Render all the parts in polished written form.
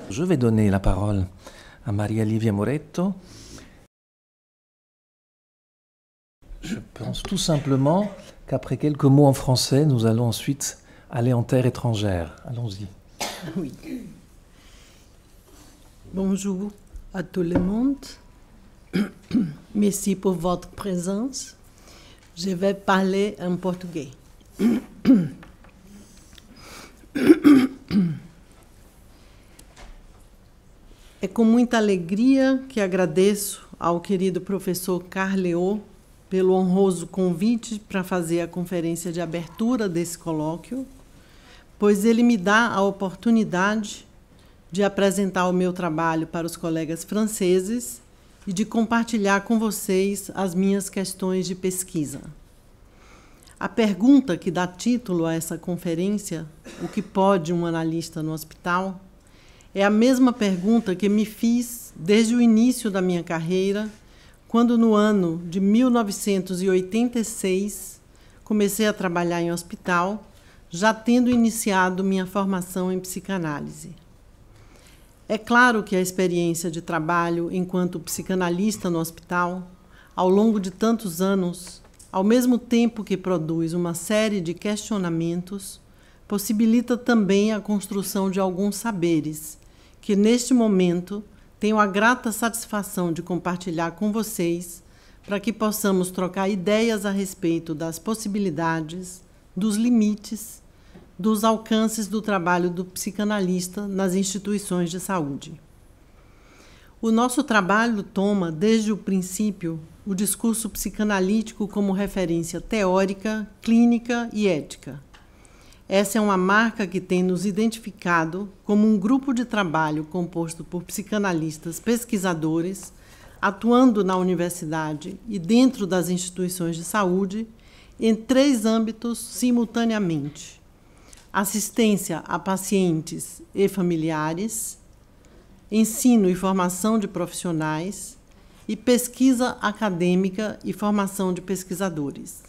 Je vais donner la parole à Maria Livia Moretto. Je pense tout simplement qu'après quelques mots en français, nous allons ensuite aller en terre étrangère. Allons-y. Oui. Bonjour à tout le monde. Merci pour votre présence. Je vais parler en português. É com muita alegria que agradeço ao querido professor Carleô pelo honroso convite para fazer a conferência de abertura desse colóquio, pois ele me dá a oportunidade de apresentar o meu trabalho para os colegas franceses e de compartilhar com vocês as minhas questões de pesquisa. A pergunta que dá título a essa conferência, o que pode um analista no hospital, é a mesma pergunta que me fiz desde o início da minha carreira, quando no ano de 1986 comecei a trabalhar em hospital, já tendo iniciado minha formação em psicanálise. É claro que a experiência de trabalho enquanto psicanalista no hospital, ao longo de tantos anos, ao mesmo tempo que produz uma série de questionamentos, possibilita também a construção de alguns saberes, que neste momento tenho a grata satisfação de compartilhar com vocês, para que possamos trocar ideias a respeito das possibilidades, dos limites, dos alcances do trabalho do psicanalista nas instituições de saúde. O nosso trabalho toma, desde o princípio, o discurso psicanalítico como referência teórica, clínica e ética. Essa é uma marca que tem nos identificado como um grupo de trabalho composto por psicanalistas pesquisadores, atuando na universidade e dentro das instituições de saúde, em 3 âmbitos simultaneamente: assistência a pacientes e familiares, ensino e formação de profissionais e pesquisa acadêmica e formação de pesquisadores.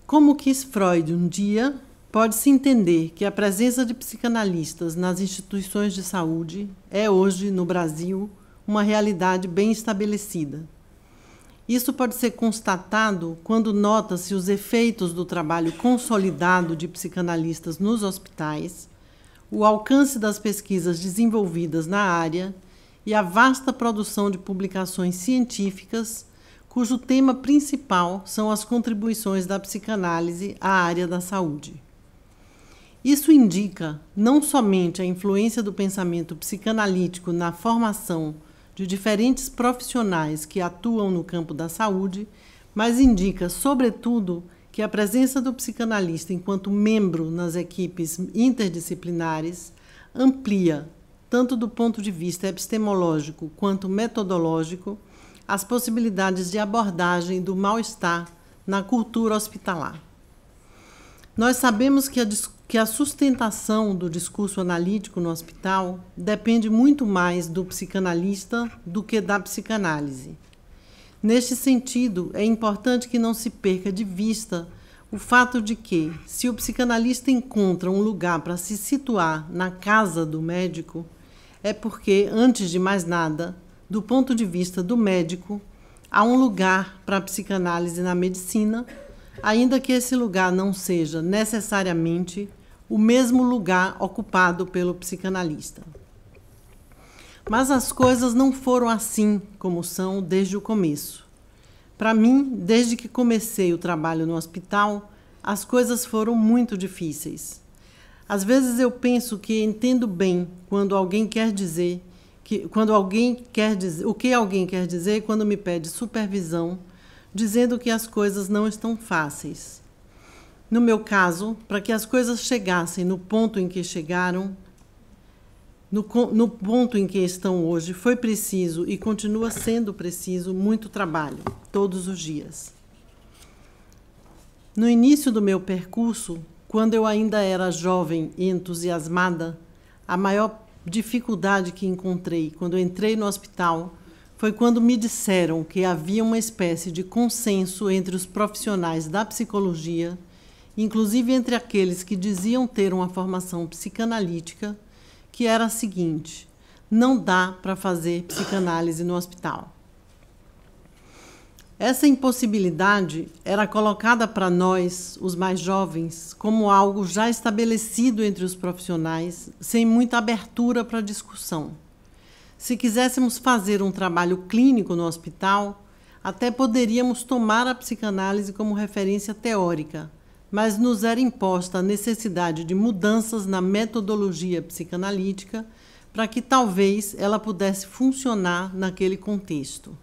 Como quis Freud um dia, pode-se entender que a presença de psicanalistas nas instituições de saúde é hoje, no Brasil, uma realidade bem estabelecida. Isso pode ser constatado quando nota-se os efeitos do trabalho consolidado de psicanalistas nos hospitais, o alcance das pesquisas desenvolvidas na área e a vasta produção de publicações científicas, cujo tema principal são as contribuições da psicanálise à área da saúde. Isso indica não somente a influência do pensamento psicanalítico na formação de diferentes profissionais que atuam no campo da saúde, mas indica, sobretudo, que a presença do psicanalista enquanto membro nas equipes interdisciplinares amplia, tanto do ponto de vista epistemológico quanto metodológico, as possibilidades de abordagem do mal-estar na cultura hospitalar. Nós sabemos que a sustentação do discurso analítico no hospital depende muito mais do psicanalista do que da psicanálise. Neste sentido, é importante que não se perca de vista o fato de que, se o psicanalista encontra um lugar para se situar na casa do médico, é porque, antes de mais nada, do ponto de vista do médico, há um lugar para a psicanálise na medicina, ainda que esse lugar não seja necessariamente o mesmo lugar ocupado pelo psicanalista. Mas as coisas não foram assim como são desde o começo. Para mim, desde que comecei o trabalho no hospital, as coisas foram muito difíceis. Às vezes eu penso que entendo bem quando alguém quer dizer o que alguém quer dizer quando me pede supervisão, dizendo que as coisas não estão fáceis. No meu caso, para que as coisas chegassem no ponto em que chegaram, no ponto em que estão hoje, foi preciso e continua sendo preciso muito trabalho, todos os dias. No início do meu percurso, quando eu ainda era jovem e entusiasmada, a maior dificuldade que encontrei quando entrei no hospital foi quando me disseram que havia uma espécie de consenso entre os profissionais da psicologia, inclusive entre aqueles que diziam ter uma formação psicanalítica, que era a seguinte: não dá para fazer psicanálise no hospital. Essa impossibilidade era colocada para nós, os mais jovens, como algo já estabelecido entre os profissionais, sem muita abertura para discussão. Se quiséssemos fazer um trabalho clínico no hospital, até poderíamos tomar a psicanálise como referência teórica, mas nos era imposta a necessidade de mudanças na metodologia psicanalítica para que talvez ela pudesse funcionar naquele contexto.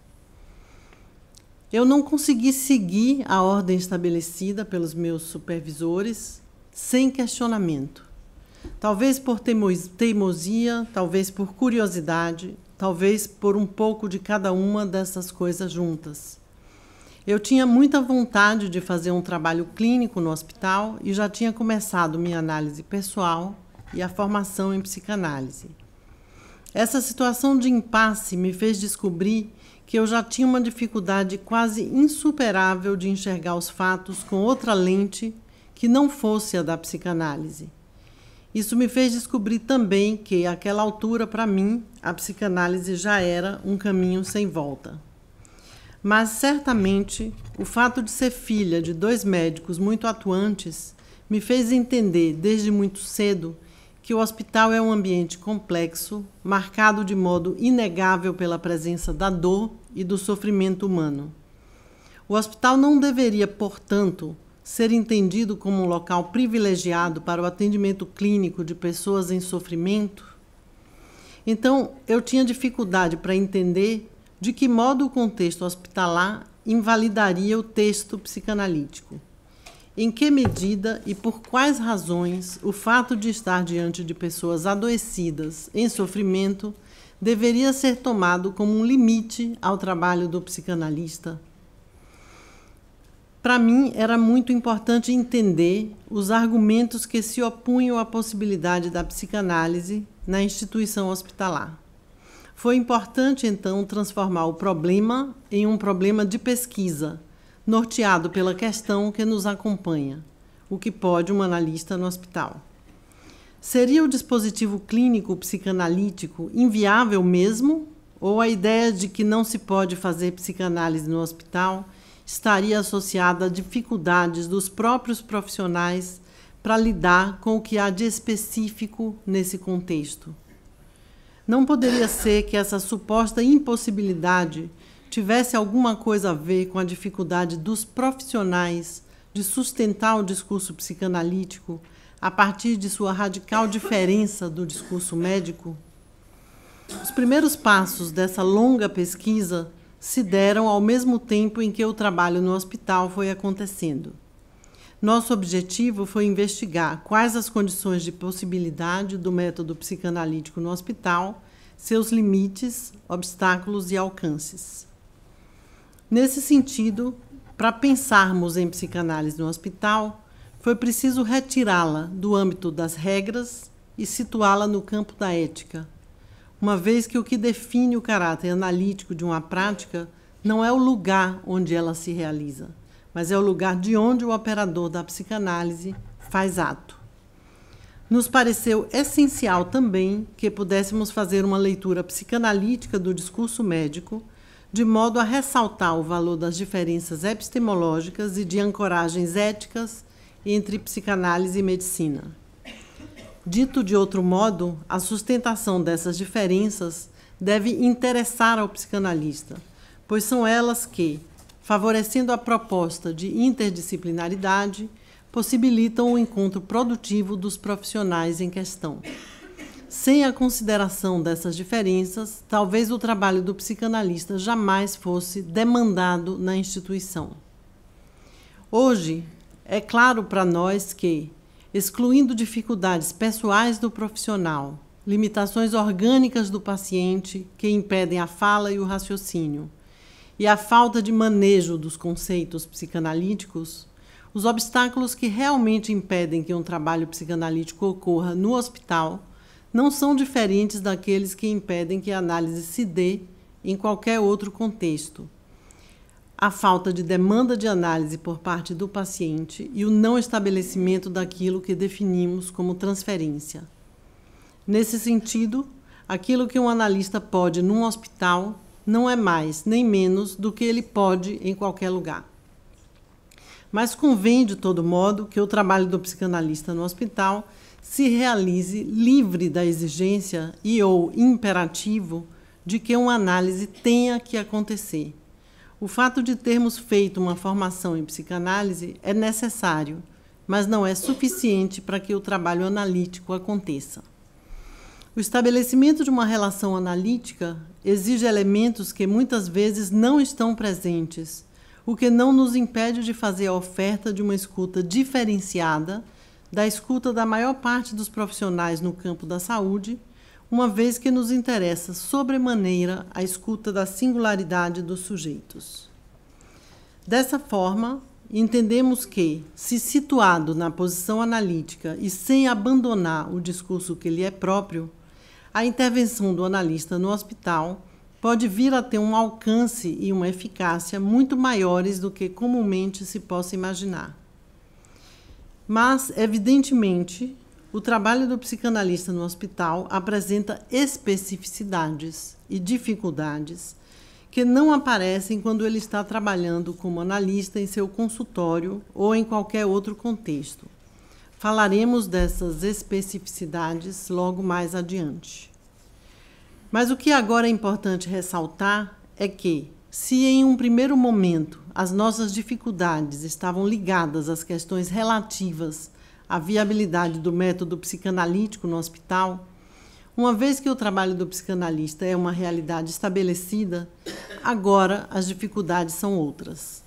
Eu não consegui seguir a ordem estabelecida pelos meus supervisores sem questionamento. Talvez por teimosia, talvez por curiosidade, talvez por um pouco de cada uma dessas coisas juntas. Eu tinha muita vontade de fazer um trabalho clínico no hospital e já tinha começado minha análise pessoal e a formação em psicanálise. Essa situação de impasse me fez descobrir que eu já tinha uma dificuldade quase insuperável de enxergar os fatos com outra lente que não fosse a da psicanálise. Isso me fez descobrir também que, àquela altura, para mim, a psicanálise já era um caminho sem volta. Mas, certamente, o fato de ser filha de 2 médicos muito atuantes me fez entender, desde muito cedo, que o hospital é um ambiente complexo, marcado de modo inegável pela presença da dor e do sofrimento humano. O hospital não deveria, portanto, ser entendido como um local privilegiado para o atendimento clínico de pessoas em sofrimento. Então, eu tinha dificuldade para entender de que modo o contexto hospitalar invalidaria o texto psicanalítico. Em que medida e por quais razões o fato de estar diante de pessoas adoecidas, em sofrimento, deveria ser tomado como um limite ao trabalho do psicanalista? Para mim, era muito importante entender os argumentos que se opunham à possibilidade da psicanálise na instituição hospitalar. Foi importante, então, transformar o problema em um problema de pesquisa, norteado pela questão que nos acompanha: o que pode um analista no hospital? Seria o dispositivo clínico psicanalítico inviável mesmo? Ou a ideia de que não se pode fazer psicanálise no hospital estaria associada a dificuldades dos próprios profissionais para lidar com o que há de específico nesse contexto? Não poderia ser que essa suposta impossibilidade tivesse alguma coisa a ver com a dificuldade dos profissionais de sustentar o discurso psicanalítico a partir de sua radical diferença do discurso médico? Os primeiros passos dessa longa pesquisa se deram ao mesmo tempo em que o trabalho no hospital foi acontecendo. Nosso objetivo foi investigar quais as condições de possibilidade do método psicanalítico no hospital, seus limites, obstáculos e alcances. Nesse sentido, para pensarmos em psicanálise no hospital, foi preciso retirá-la do âmbito das regras e situá-la no campo da ética, uma vez que o que define o caráter analítico de uma prática não é o lugar onde ela se realiza, mas é o lugar de onde o operador da psicanálise faz ato. Nos pareceu essencial também que pudéssemos fazer uma leitura psicanalítica do discurso médico, de modo a ressaltar o valor das diferenças epistemológicas e de ancoragens éticas entre psicanálise e medicina. Dito de outro modo, a sustentação dessas diferenças deve interessar ao psicanalista, pois são elas que, favorecendo a proposta de interdisciplinaridade, possibilitam o encontro produtivo dos profissionais em questão. Sem a consideração dessas diferenças, talvez o trabalho do psicanalista jamais fosse demandado na instituição. Hoje, é claro para nós que, excluindo dificuldades pessoais do profissional, limitações orgânicas do paciente que impedem a fala e o raciocínio, e a falta de manejo dos conceitos psicanalíticos, os obstáculos que realmente impedem que um trabalho psicanalítico ocorra no hospital não são diferentes daqueles que impedem que a análise se dê em qualquer outro contexto. A falta de demanda de análise por parte do paciente e o não estabelecimento daquilo que definimos como transferência. Nesse sentido, aquilo que um analista pode num hospital não é mais nem menos do que ele pode em qualquer lugar. Mas convém, de todo modo, que o trabalho do psicanalista no hospital se realize livre da exigência e ou imperativo de que uma análise tenha que acontecer. O fato de termos feito uma formação em psicanálise é necessário, mas não é suficiente para que o trabalho analítico aconteça. O estabelecimento de uma relação analítica exige elementos que muitas vezes não estão presentes, o que não nos impede de fazer a oferta de uma escuta diferenciada da escuta da maior parte dos profissionais no campo da saúde, uma vez que nos interessa sobremaneira a escuta da singularidade dos sujeitos. Dessa forma, entendemos que, se situado na posição analítica e sem abandonar o discurso que lhe é próprio, a intervenção do analista no hospital pode vir a ter um alcance e uma eficácia muito maiores do que comumente se possa imaginar. Mas, evidentemente, o trabalho do psicanalista no hospital apresenta especificidades e dificuldades que não aparecem quando ele está trabalhando como analista em seu consultório ou em qualquer outro contexto. Falaremos dessas especificidades logo mais adiante. Mas o que agora é importante ressaltar é que, se em um primeiro momento as nossas dificuldades estavam ligadas às questões relativas à viabilidade do método psicanalítico no hospital, uma vez que o trabalho do psicanalista é uma realidade estabelecida, agora as dificuldades são outras.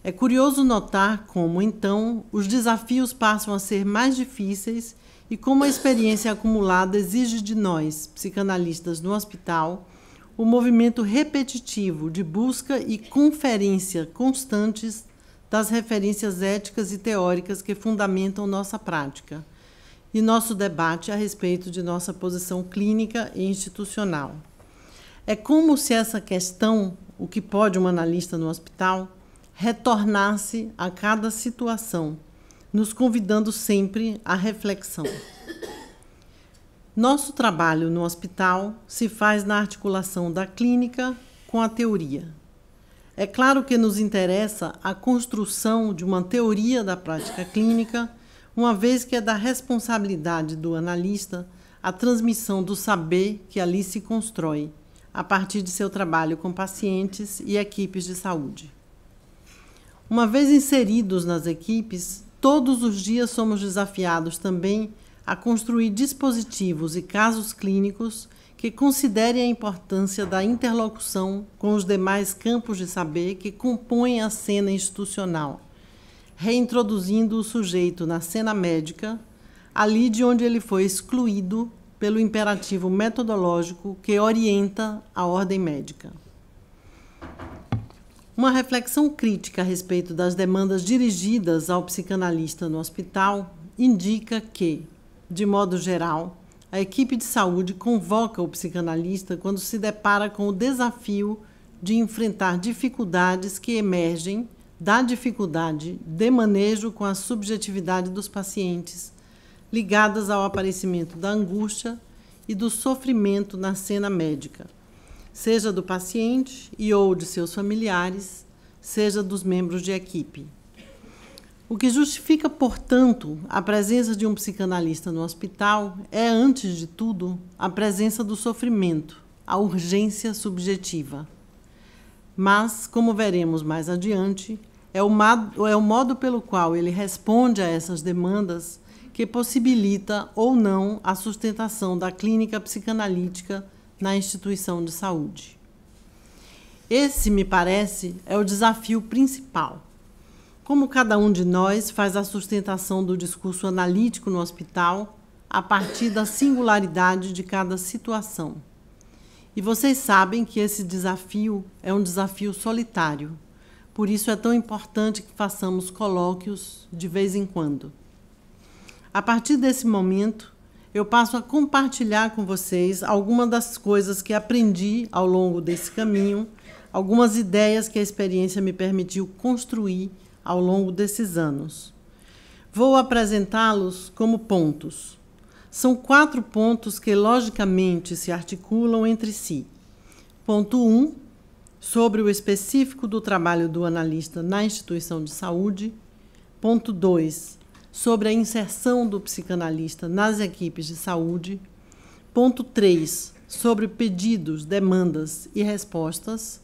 É curioso notar como, então, os desafios passam a ser mais difíceis e como a experiência acumulada exige de nós, psicanalistas no hospital, o movimento repetitivo de busca e conferência constantes das referências éticas e teóricas que fundamentam nossa prática e nosso debate a respeito de nossa posição clínica e institucional. É como se essa questão, o que pode um analista no hospital, retornasse a cada situação, nos convidando sempre à reflexão. Nosso trabalho no hospital se faz na articulação da clínica com a teoria. É claro que nos interessa a construção de uma teoria da prática clínica, uma vez que é da responsabilidade do analista a transmissão do saber que ali se constrói, a partir de seu trabalho com pacientes e equipes de saúde. Uma vez inseridos nas equipes, todos os dias somos desafiados também a construir dispositivos e casos clínicos que considerem a importância da interlocução com os demais campos de saber que compõem a cena institucional, reintroduzindo o sujeito na cena médica, ali de onde ele foi excluído pelo imperativo metodológico que orienta a ordem médica. Uma reflexão crítica a respeito das demandas dirigidas ao psicanalista no hospital indica que, de modo geral, a equipe de saúde convoca o psicanalista quando se depara com o desafio de enfrentar dificuldades que emergem da dificuldade de manejo com a subjetividade dos pacientes, ligadas ao aparecimento da angústia e do sofrimento na cena médica, seja do paciente e ou de seus familiares, seja dos membros de equipe. O que justifica, portanto, a presença de um psicanalista no hospital é, antes de tudo, a presença do sofrimento, a urgência subjetiva. Mas, como veremos mais adiante, é o modo pelo qual ele responde a essas demandas que possibilita ou não a sustentação da clínica psicanalítica na instituição de saúde. Esse, me parece, é o desafio principal. Como cada um de nós faz a sustentação do discurso analítico no hospital a partir da singularidade de cada situação. E vocês sabem que esse desafio é um desafio solitário. Por isso é tão importante que façamos colóquios de vez em quando. A partir desse momento, eu passo a compartilhar com vocês algumas das coisas que aprendi ao longo desse caminho, algumas ideias que a experiência me permitiu construir ao longo desses anos. Vou apresentá-los como pontos. São 4 pontos que logicamente se articulam entre si. Ponto 1, sobre o específico do trabalho do analista na instituição de saúde. Ponto 2, sobre a inserção do psicanalista nas equipes de saúde. Ponto 3, sobre pedidos, demandas e respostas.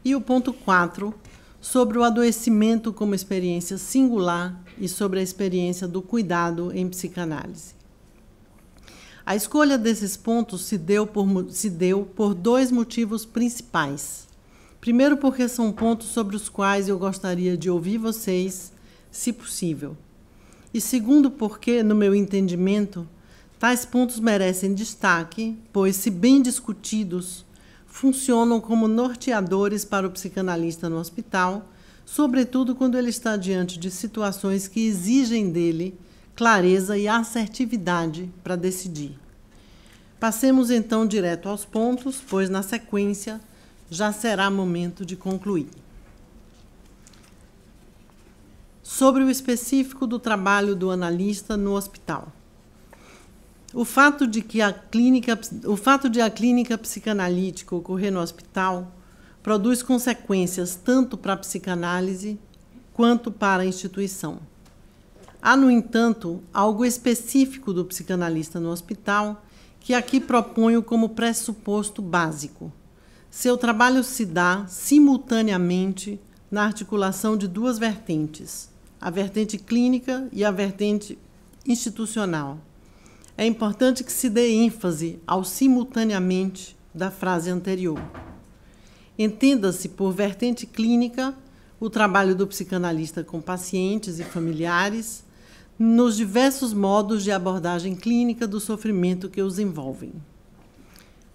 E o ponto 4, sobre o adoecimento como experiência singular e sobre a experiência do cuidado em psicanálise. A escolha desses pontos se deu por 2 motivos principais. Primeiro, porque são pontos sobre os quais eu gostaria de ouvir vocês, se possível. E segundo, porque, no meu entendimento, tais pontos merecem destaque, pois, se bem discutidos, funcionam como norteadores para o psicanalista no hospital, sobretudo quando ele está diante de situações que exigem dele clareza e assertividade para decidir. Passemos então direto aos pontos, pois na sequência já será momento de concluir. Sobre o específico do trabalho do analista no hospital. O fato de a clínica psicanalítica ocorrer no hospital produz consequências tanto para a psicanálise quanto para a instituição. Há, no entanto, algo específico do psicanalista no hospital que aqui proponho como pressuposto básico. Seu trabalho se dá simultaneamente na articulação de 2 vertentes, a vertente clínica e a vertente institucional. É importante que se dê ênfase ao simultaneamente da frase anterior. Entenda-se por vertente clínica o trabalho do psicanalista com pacientes e familiares, nos diversos modos de abordagem clínica do sofrimento que os envolvem.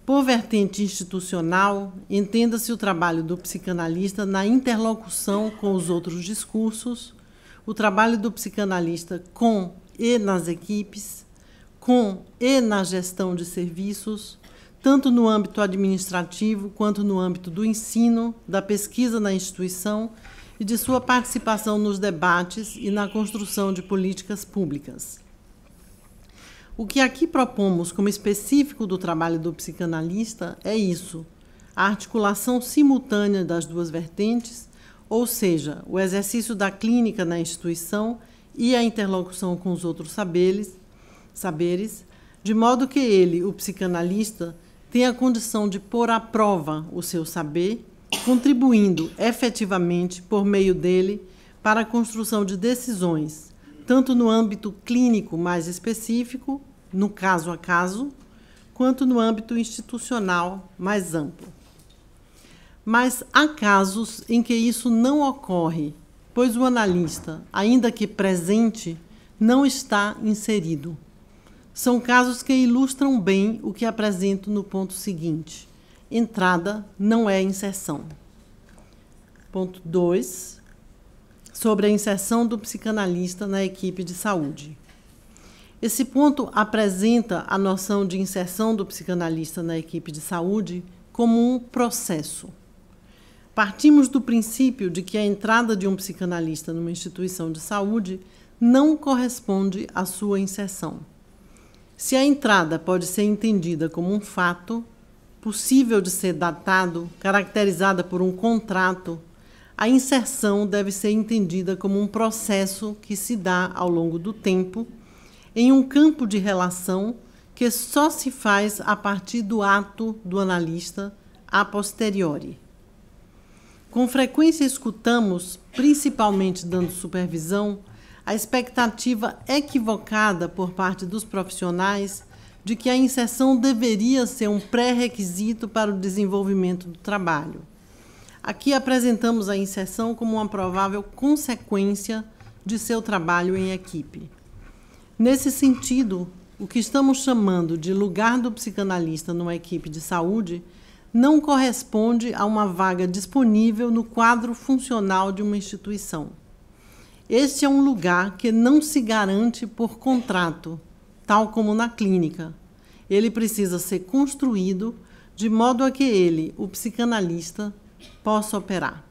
Por vertente institucional, entenda-se o trabalho do psicanalista na interlocução com os outros discursos, o trabalho do psicanalista com e nas equipes, com e na gestão de serviços, tanto no âmbito administrativo quanto no âmbito do ensino, da pesquisa na instituição e de sua participação nos debates e na construção de políticas públicas. O que aqui propomos como específico do trabalho do psicanalista é isso, a articulação simultânea das 2 vertentes, ou seja, o exercício da clínica na instituição e a interlocução com os outros saberes, de modo que ele, o psicanalista, tenha a condição de pôr à prova o seu saber, contribuindo efetivamente por meio dele para a construção de decisões, tanto no âmbito clínico mais específico, no caso a caso, quanto no âmbito institucional mais amplo. Mas há casos em que isso não ocorre, pois o analista, ainda que presente, não está inserido. São casos que ilustram bem o que apresento no ponto seguinte. Entrada não é inserção. Ponto 2. Sobre a inserção do psicanalista na equipe de saúde. Esse ponto apresenta a noção de inserção do psicanalista na equipe de saúde como um processo. Partimos do princípio de que a entrada de um psicanalista numa instituição de saúde não corresponde à sua inserção. Se a entrada pode ser entendida como um fato, possível de ser datado, caracterizada por um contrato, a inserção deve ser entendida como um processo que se dá ao longo do tempo, em um campo de relação que só se faz a partir do ato do analista a posteriori. Com frequência escutamos, principalmente dando supervisão, a expectativa equivocada por parte dos profissionais de que a inserção deveria ser um pré-requisito para o desenvolvimento do trabalho. Aqui apresentamos a inserção como uma provável consequência de seu trabalho em equipe. Nesse sentido, o que estamos chamando de lugar do psicanalista numa equipe de saúde não corresponde a uma vaga disponível no quadro funcional de uma instituição. Este é um lugar que não se garante por contrato, tal como na clínica. Ele precisa ser construído de modo a que ele, o psicanalista, possa operar.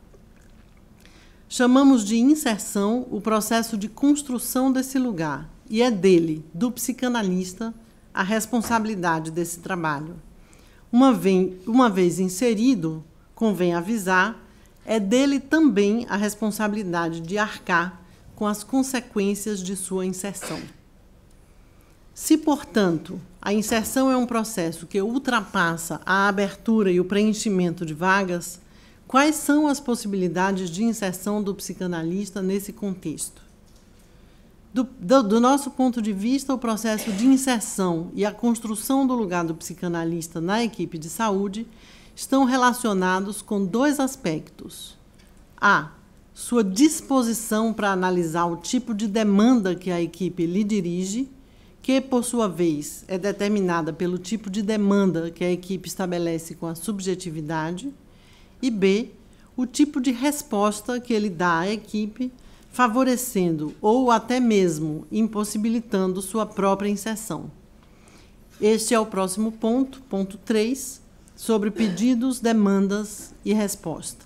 Chamamos de inserção o processo de construção desse lugar, e é dele, do psicanalista, a responsabilidade desse trabalho. Uma vez inserido, convém avisar, é dele também a responsabilidade de arcar com as consequências de sua inserção. Se, portanto, a inserção é um processo que ultrapassa a abertura e o preenchimento de vagas, quais são as possibilidades de inserção do psicanalista nesse contexto? Do nosso ponto de vista, o processo de inserção e a construção do lugar do psicanalista na equipe de saúde estão relacionados com dois aspectos. A. Sua disposição para analisar o tipo de demanda que a equipe lhe dirige, que, por sua vez, é determinada pelo tipo de demanda que a equipe estabelece com a subjetividade. E B. O tipo de resposta que ele dá à equipe, favorecendo ou até mesmo impossibilitando sua própria inserção. Este é o próximo ponto, ponto 3, sobre pedidos, demandas e respostas.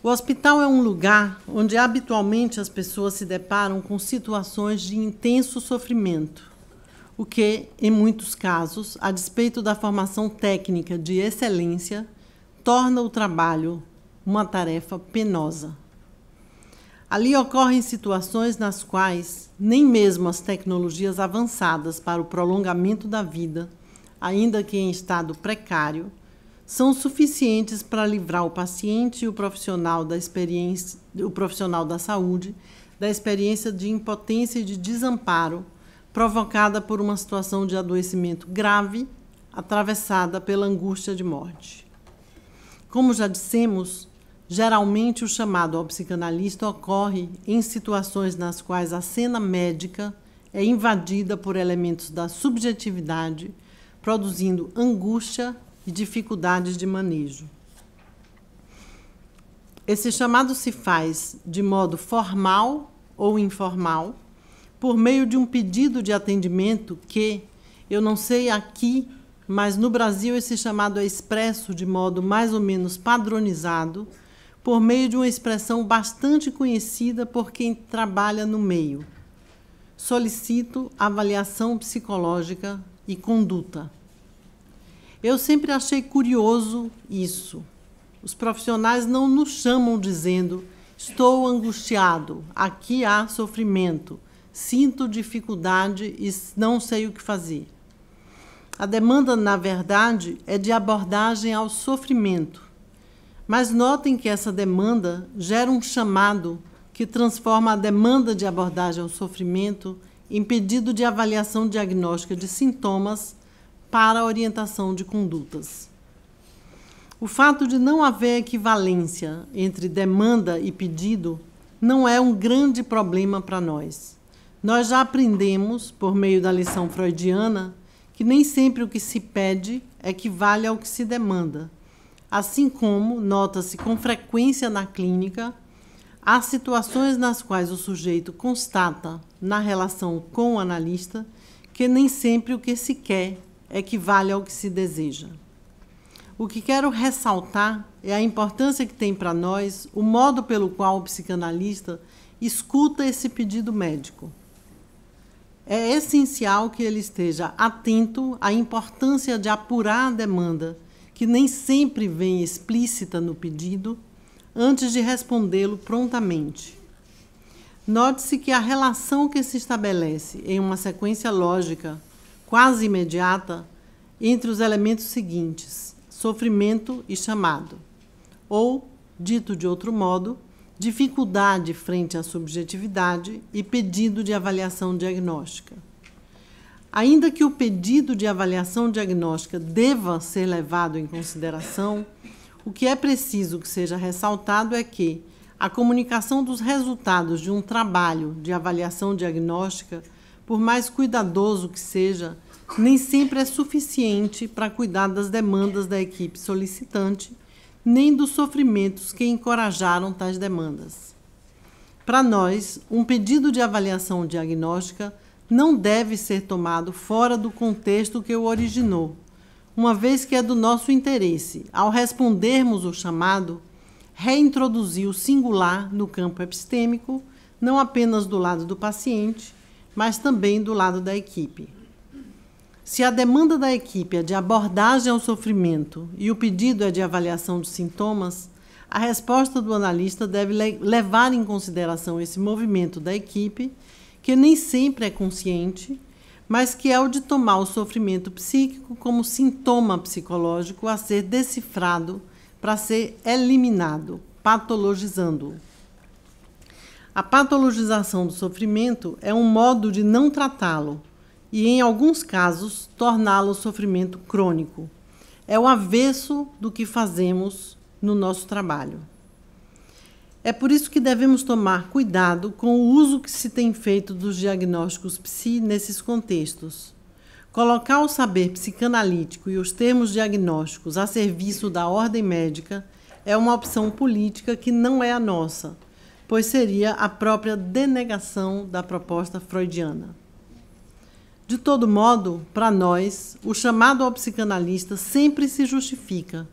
O hospital é um lugar onde habitualmente as pessoas se deparam com situações de intenso sofrimento, o que, em muitos casos, a despeito da formação técnica de excelência, torna o trabalho uma tarefa penosa. Ali ocorrem situações nas quais nem mesmo as tecnologias avançadas para o prolongamento da vida, ainda que em estado precário, são suficientes para livrar o paciente e o profissional da saúde da experiência de impotência e de desamparo provocada por uma situação de adoecimento grave, atravessada pela angústia de morte. Como já dissemos, geralmente o chamado ao psicanalista ocorre em situações nas quais a cena médica é invadida por elementos da subjetividade, produzindo angústia e dificuldades de manejo. Esse chamado se faz de modo formal ou informal, por meio de um pedido de atendimento que, eu não sei aqui, mas no Brasil esse chamado é expresso de modo mais ou menos padronizado, por meio de uma expressão bastante conhecida por quem trabalha no meio. Solicito avaliação psicológica e conduta. Eu sempre achei curioso isso. Os profissionais não nos chamam dizendo: estou angustiado, aqui há sofrimento, sinto dificuldade e não sei o que fazer. A demanda, na verdade, é de abordagem ao sofrimento. Mas notem que essa demanda gera um chamado que transforma a demanda de abordagem ao sofrimento em pedido de avaliação diagnóstica de sintomas para a orientação de condutas. O fato de não haver equivalência entre demanda e pedido não é um grande problema para nós. Nós já aprendemos, por meio da lição freudiana, que nem sempre o que se pede equivale ao que se demanda. Assim como, nota-se com frequência na clínica, há situações nas quais o sujeito constata, na relação com o analista, que nem sempre o que se quer equivale ao que se deseja. O que quero ressaltar é a importância que tem para nós o modo pelo qual o psicanalista escuta esse pedido médico. É essencial que ele esteja atento à importância de apurar a demanda, que nem sempre vem explícita no pedido, antes de respondê-lo prontamente. Note-se que a relação que se estabelece em uma sequência lógica quase imediata entre os elementos seguintes: sofrimento e chamado, ou, dito de outro modo, dificuldade frente à subjetividade e pedido de avaliação diagnóstica. Ainda que o pedido de avaliação diagnóstica deva ser levado em consideração, o que é preciso que seja ressaltado é que a comunicação dos resultados de um trabalho de avaliação diagnóstica, por mais cuidadoso que seja, nem sempre é suficiente para cuidar das demandas da equipe solicitante, nem dos sofrimentos que encorajaram tais demandas. Para nós, um pedido de avaliação diagnóstica não deve ser tomado fora do contexto que o originou, uma vez que é do nosso interesse, ao respondermos o chamado, reintroduzir o singular no campo epistêmico, não apenas do lado do paciente, mas também do lado da equipe. Se a demanda da equipe é de abordagem ao sofrimento e o pedido é de avaliação de sintomas, a resposta do analista deve levar em consideração esse movimento da equipe, que nem sempre é consciente, mas que é o de tomar o sofrimento psíquico como sintoma psicológico a ser decifrado para ser eliminado, patologizando-o. A patologização do sofrimento é um modo de não tratá-lo e, em alguns casos, torná-lo sofrimento crônico. É o avesso do que fazemos no nosso trabalho. É por isso que devemos tomar cuidado com o uso que se tem feito dos diagnósticos psi nesses contextos. Colocar o saber psicanalítico e os termos diagnósticos a serviço da ordem médica é uma opção política que não é a nossa, pois seria a própria denegação da proposta freudiana. De todo modo, para nós, o chamado ao psicanalista sempre se justifica,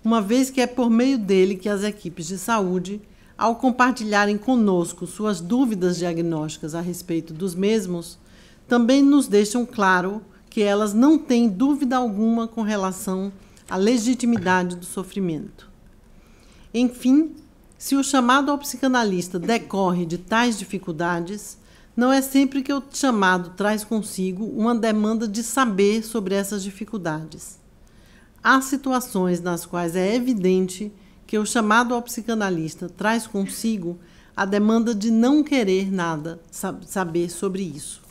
uma vez que é por meio dele que as equipes de saúde, ao compartilharem conosco suas dúvidas diagnósticas a respeito dos mesmos, também nos deixam claro que elas não têm dúvida alguma com relação à legitimidade do sofrimento. Enfim, se o chamado ao psicanalista decorre de tais dificuldades, não é sempre que o chamado traz consigo uma demanda de saber sobre essas dificuldades. Há situações nas quais é evidente que o chamado ao psicanalista traz consigo a demanda de não querer nada saber sobre isso.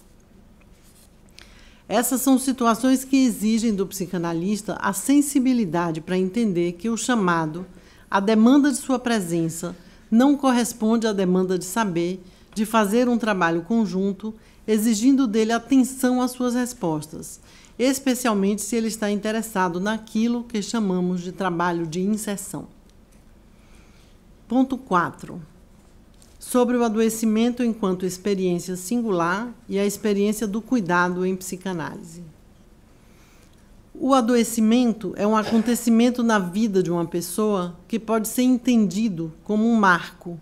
Essas são situações que exigem do psicanalista a sensibilidade para entender que o chamado, a demanda de sua presença, não corresponde à demanda de saber, de fazer um trabalho conjunto, exigindo dele atenção às suas respostas, especialmente se ele está interessado naquilo que chamamos de trabalho de inserção. Ponto 4. Sobre o adoecimento enquanto experiência singular e a experiência do cuidado em psicanálise. O adoecimento é um acontecimento na vida de uma pessoa que pode ser entendido como um marco,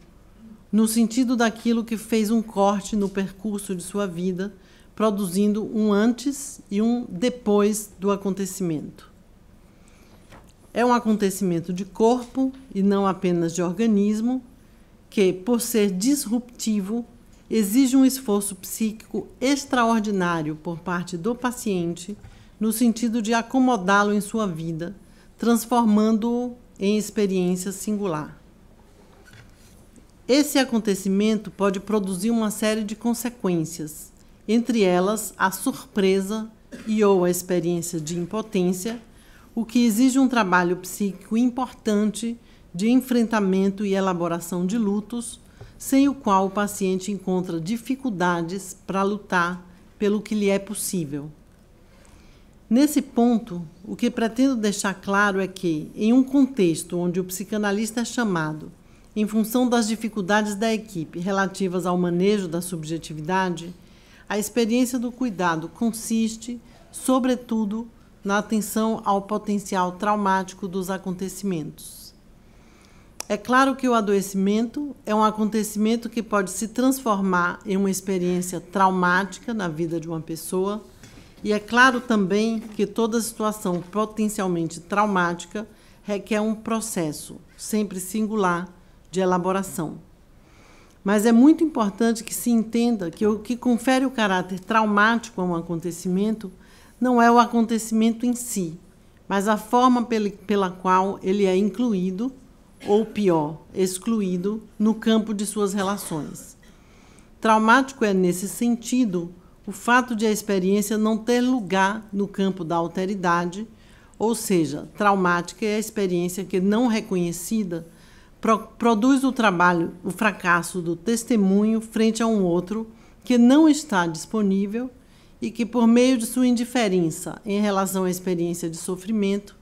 no sentido daquilo que fez um corte no percurso de sua vida, produzindo um antes e um depois do acontecimento. É um acontecimento de corpo e não apenas de organismo, que, por ser disruptivo, exige um esforço psíquico extraordinário por parte do paciente, no sentido de acomodá-lo em sua vida, transformando-o em experiência singular. Esse acontecimento pode produzir uma série de consequências, entre elas a surpresa e ou a experiência de impotência, o que exige um trabalho psíquico importante de enfrentamento e elaboração de lutos, sem o qual o paciente encontra dificuldades para lutar pelo que lhe é possível. Nesse ponto, o que pretendo deixar claro é que, em um contexto onde o psicanalista é chamado, em função das dificuldades da equipe relativas ao manejo da subjetividade, a experiência do cuidado consiste, sobretudo, na atenção ao potencial traumático dos acontecimentos. É claro que o adoecimento é um acontecimento que pode se transformar em uma experiência traumática na vida de uma pessoa, e é claro também que toda situação potencialmente traumática requer um processo, sempre singular, de elaboração. Mas é muito importante que se entenda que o que confere o caráter traumático a um acontecimento não é o acontecimento em si, mas a forma pela qual ele é incluído, ou pior, excluído, no campo de suas relações. Traumático é, nesse sentido, o fato de a experiência não ter lugar no campo da alteridade, ou seja, traumática é a experiência que, não reconhecida, produz o fracasso do testemunho frente a um outro que não está disponível e que, por meio de sua indiferença em relação à experiência de sofrimento,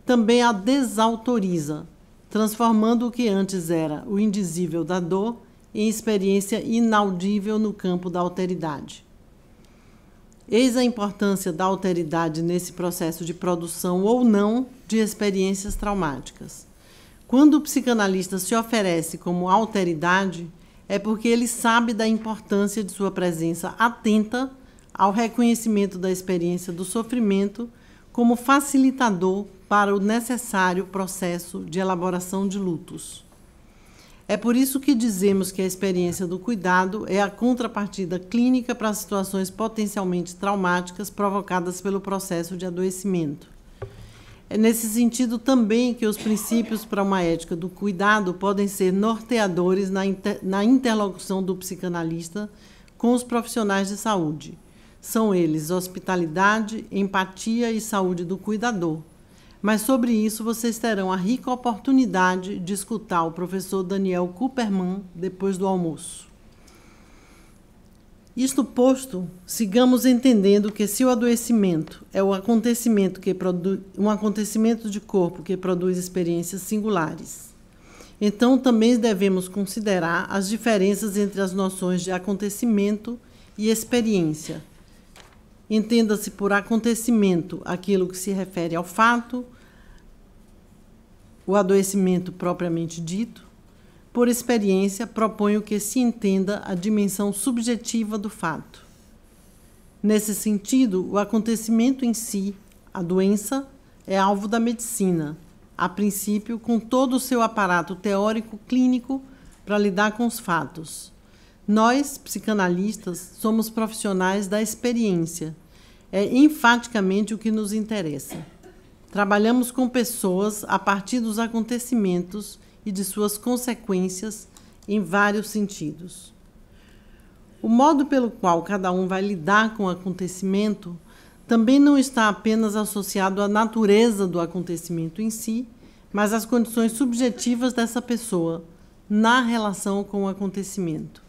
também a desautoriza, transformando o que antes era o indizível da dor em experiência inaudível no campo da alteridade. Eis a importância da alteridade nesse processo de produção ou não de experiências traumáticas. Quando o psicanalista se oferece como alteridade, é porque ele sabe da importância de sua presença atenta ao reconhecimento da experiência do sofrimento como facilitador para o necessário processo de elaboração de lutos. É por isso que dizemos que a experiência do cuidado é a contrapartida clínica para as situações potencialmente traumáticas provocadas pelo processo de adoecimento. É nesse sentido também que os princípios para uma ética do cuidado podem ser norteadores na interlocução do psicanalista com os profissionais de saúde. São eles hospitalidade, empatia e saúde do cuidador. Mas sobre isso vocês terão a rica oportunidade de escutar o professor Daniel Cooperman depois do almoço. Isto posto, sigamos entendendo que se o adoecimento é um acontecimento de corpo que produz experiências singulares, então também devemos considerar as diferenças entre as noções de acontecimento e experiência. Entenda-se por acontecimento aquilo que se refere ao fato, o adoecimento propriamente dito. Por experiência, proponho que se entenda a dimensão subjetiva do fato. Nesse sentido, o acontecimento em si, a doença, é alvo da medicina, a princípio, com todo o seu aparato teórico clínico para lidar com os fatos. Nós, psicanalistas, somos profissionais da experiência. É enfaticamente o que nos interessa. Trabalhamos com pessoas a partir dos acontecimentos e de suas consequências em vários sentidos. O modo pelo qual cada um vai lidar com o acontecimento também não está apenas associado à natureza do acontecimento em si, mas às condições subjetivas dessa pessoa na relação com o acontecimento.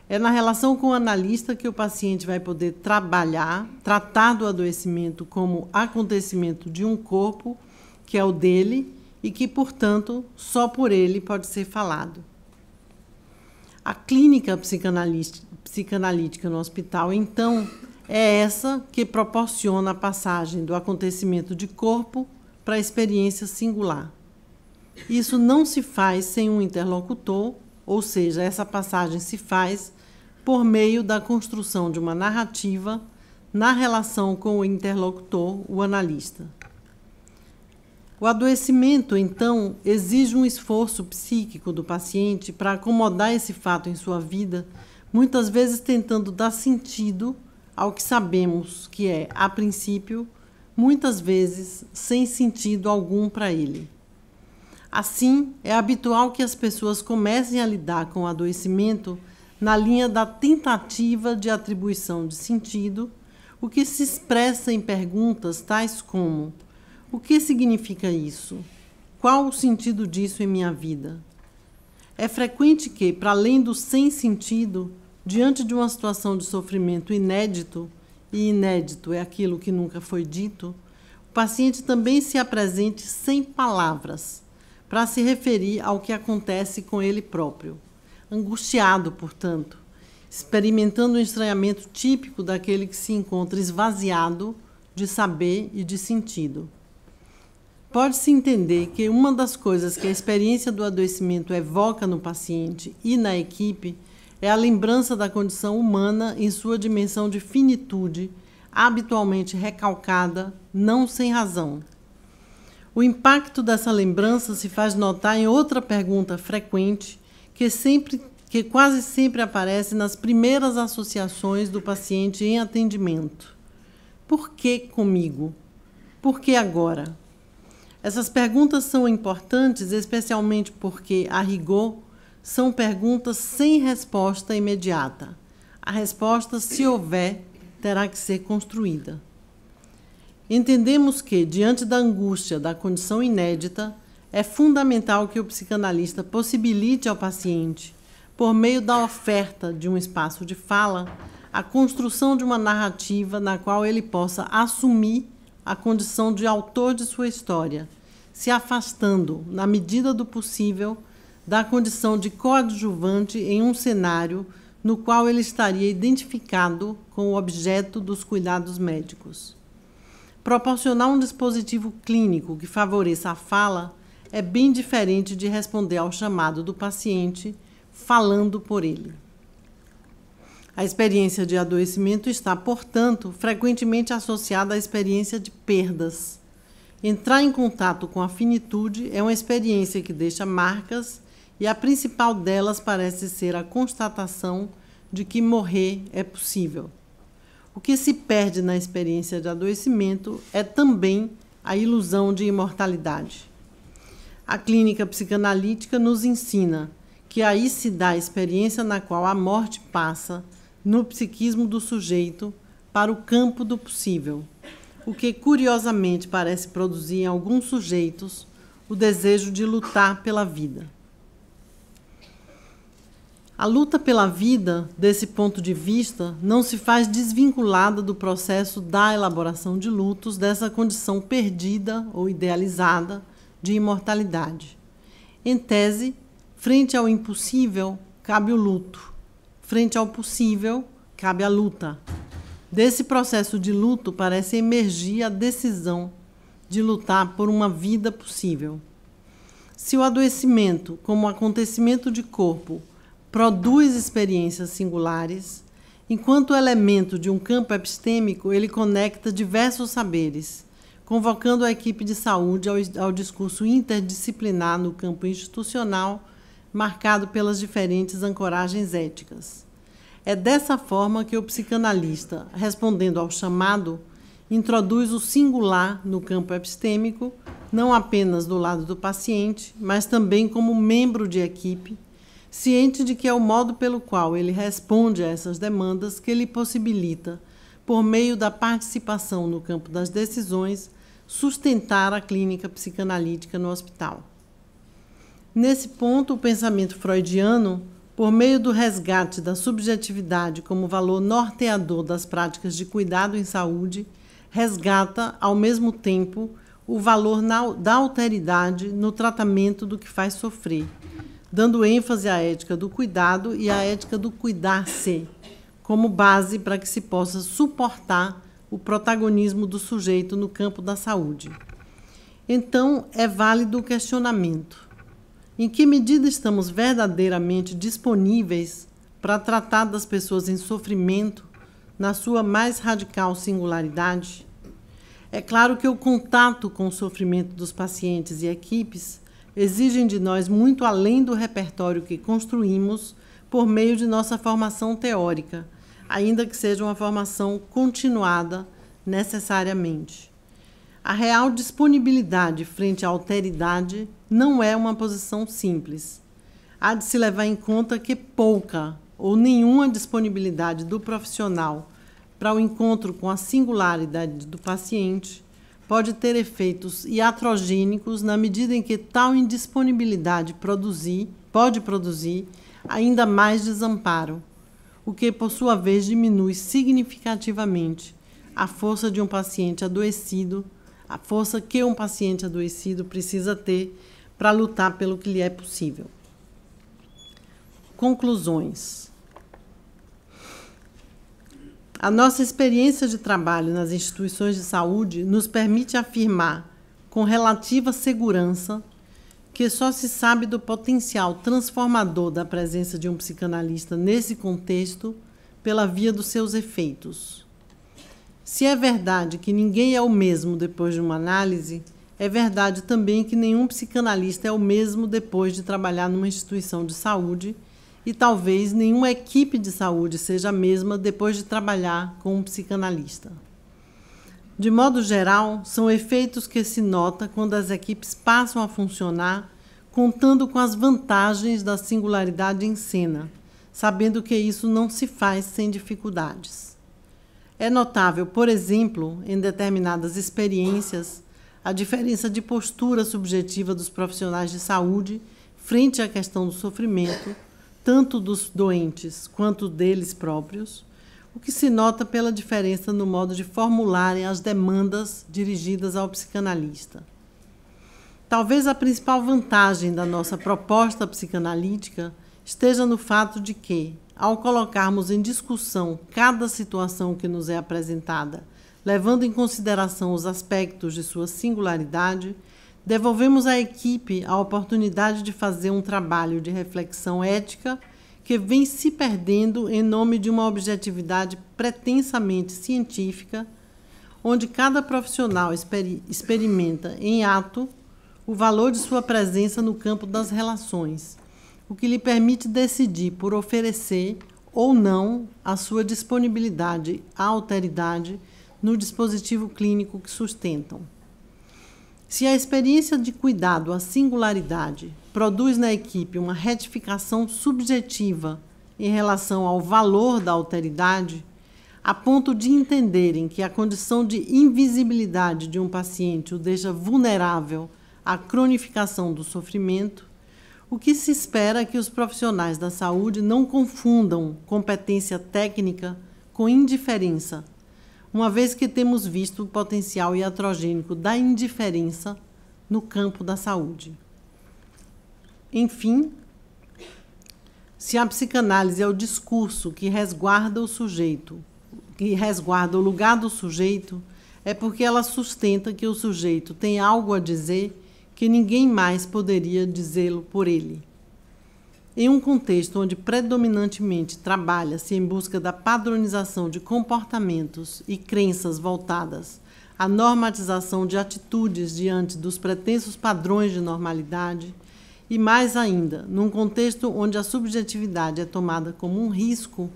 É na relação com o analista que o paciente vai poder tratar do adoecimento como acontecimento de um corpo, que é o dele, e que, portanto, só por ele pode ser falado. A clínica psicanalítica no hospital, então, é essa que proporciona a passagem do acontecimento de corpo para a experiência singular. Isso não se faz sem um interlocutor, ou seja, essa passagem se faz por meio da construção de uma narrativa na relação com o interlocutor, o analista. O adoecimento, então, exige um esforço psíquico do paciente para acomodar esse fato em sua vida, muitas vezes tentando dar sentido ao que sabemos que é, a princípio, muitas vezes sem sentido algum para ele. Assim, é habitual que as pessoas comecem a lidar com o adoecimento na linha da tentativa de atribuição de sentido, o que se expressa em perguntas tais como: o que significa isso? Qual o sentido disso em minha vida? É frequente que, para além do sem sentido, diante de uma situação de sofrimento inédito, e inédito é aquilo que nunca foi dito, o paciente também se apresente sem palavras, para se referir ao que acontece com ele próprio. Angustiado, portanto, experimentando um estranhamento típico daquele que se encontra esvaziado de saber e de sentido. Pode-se entender que uma das coisas que a experiência do adoecimento evoca no paciente e na equipe é a lembrança da condição humana em sua dimensão de finitude, habitualmente recalcada, não sem razão. O impacto dessa lembrança se faz notar em outra pergunta frequente que quase sempre aparece nas primeiras associações do paciente em atendimento. Por que comigo? Por que agora? Essas perguntas são importantes, especialmente porque, a rigor, são perguntas sem resposta imediata. A resposta, se houver, terá que ser construída. Entendemos que, diante da angústia da condição inédita, é fundamental que o psicanalista possibilite ao paciente, por meio da oferta de um espaço de fala, a construção de uma narrativa na qual ele possa assumir a condição de autor de sua história, se afastando, na medida do possível, da condição de coadjuvante em um cenário no qual ele estaria identificado com o objeto dos cuidados médicos. Proporcionar um dispositivo clínico que favoreça a fala é bem diferente de responder ao chamado do paciente falando por ele. A experiência de adoecimento está, portanto, frequentemente associada à experiência de perdas. Entrar em contato com a finitude é uma experiência que deixa marcas e a principal delas parece ser a constatação de que morrer é possível. O que se perde na experiência de adoecimento é também a ilusão de imortalidade. A clínica psicanalítica nos ensina que aí se dá a experiência na qual a morte passa, no psiquismo do sujeito, para o campo do possível, o que curiosamente parece produzir em alguns sujeitos o desejo de lutar pela vida. A luta pela vida, desse ponto de vista, não se faz desvinculada do processo da elaboração de lutos, dessa condição perdida ou idealizada de imortalidade. Em tese, frente ao impossível, cabe o luto. Frente ao possível, cabe a luta. Desse processo de luto parece emergir a decisão de lutar por uma vida possível. Se o adoecimento, como acontecimento de corpo, produz experiências singulares, enquanto elemento de um campo epistêmico, ele conecta diversos saberes, convocando a equipe de saúde ao discurso interdisciplinar no campo institucional, marcado pelas diferentes ancoragens éticas. É dessa forma que o psicanalista, respondendo ao chamado, introduz o singular no campo epistêmico, não apenas do lado do paciente, mas também como membro de equipe, ciente de que é o modo pelo qual ele responde a essas demandas que lhe possibilita, por meio da participação no campo das decisões, sustentar a clínica psicanalítica no hospital. Nesse ponto, o pensamento freudiano, por meio do resgate da subjetividade como valor norteador das práticas de cuidado em saúde, resgata, ao mesmo tempo, o valor da alteridade no tratamento do que faz sofrer, dando ênfase à ética do cuidado e à ética do cuidar-se, como base para que se possa suportar o protagonismo do sujeito no campo da saúde. Então, é válido o questionamento: em que medida estamos verdadeiramente disponíveis para tratar das pessoas em sofrimento na sua mais radical singularidade? É claro que o contato com o sofrimento dos pacientes e equipes exigem de nós muito além do repertório que construímos por meio de nossa formação teórica, ainda que seja uma formação continuada necessariamente. A real disponibilidade frente à alteridade não é uma posição simples. Há de se levar em conta que pouca ou nenhuma disponibilidade do profissional para o encontro com a singularidade do paciente pode ter efeitos iatrogênicos na medida em que tal indisponibilidade pode produzir ainda mais desamparo, o que, por sua vez, diminui significativamente a força de um paciente adoecido, a força que um paciente adoecido precisa ter para lutar pelo que lhe é possível. Conclusões. A nossa experiência de trabalho nas instituições de saúde nos permite afirmar, com relativa segurança, que só se sabe do potencial transformador da presença de um psicanalista nesse contexto pela via dos seus efeitos. Se é verdade que ninguém é o mesmo depois de uma análise, é verdade também que nenhum psicanalista é o mesmo depois de trabalhar numa instituição de saúde, e talvez nenhuma equipe de saúde seja a mesma depois de trabalhar com um psicanalista. De modo geral, são efeitos que se nota quando as equipes passam a funcionar contando com as vantagens da singularidade em cena, sabendo que isso não se faz sem dificuldades. É notável, por exemplo, em determinadas experiências, a diferença de postura subjetiva dos profissionais de saúde frente à questão do sofrimento, tanto dos doentes quanto deles próprios, o que se nota pela diferença no modo de formularem as demandas dirigidas ao psicanalista. Talvez a principal vantagem da nossa proposta psicanalítica esteja no fato de que, ao colocarmos em discussão cada situação que nos é apresentada, levando em consideração os aspectos de sua singularidade, devolvemos à equipe a oportunidade de fazer um trabalho de reflexão ética que vem se perdendo em nome de uma objetividade pretensamente científica, onde cada profissional experimenta em ato o valor de sua presença no campo das relações, o que lhe permite decidir por oferecer ou não a sua disponibilidade à alteridade no dispositivo clínico que sustentam. Se a experiência de cuidado à singularidade produz na equipe uma retificação subjetiva em relação ao valor da alteridade, a ponto de entenderem que a condição de invisibilidade de um paciente o deixa vulnerável à cronificação do sofrimento, o que se espera é que os profissionais da saúde não confundam competência técnica com indiferença, uma vez que temos visto o potencial iatrogênico da indiferença no campo da saúde. Enfim, se a psicanálise é o discurso que resguarda o sujeito, que resguarda o lugar do sujeito, é porque ela sustenta que o sujeito tem algo a dizer que ninguém mais poderia dizê-lo por ele. Em um contexto onde predominantemente trabalha-se em busca da padronização de comportamentos e crenças voltadas à normatização de atitudes diante dos pretensos padrões de normalidade, e mais ainda, num contexto onde a subjetividade é tomada como um risco,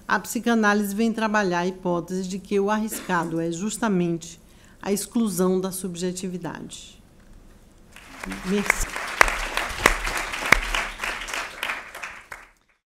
a psicanálise vem trabalhar a hipótese de que o arriscado é justamente a exclusão da subjetividade. Merci.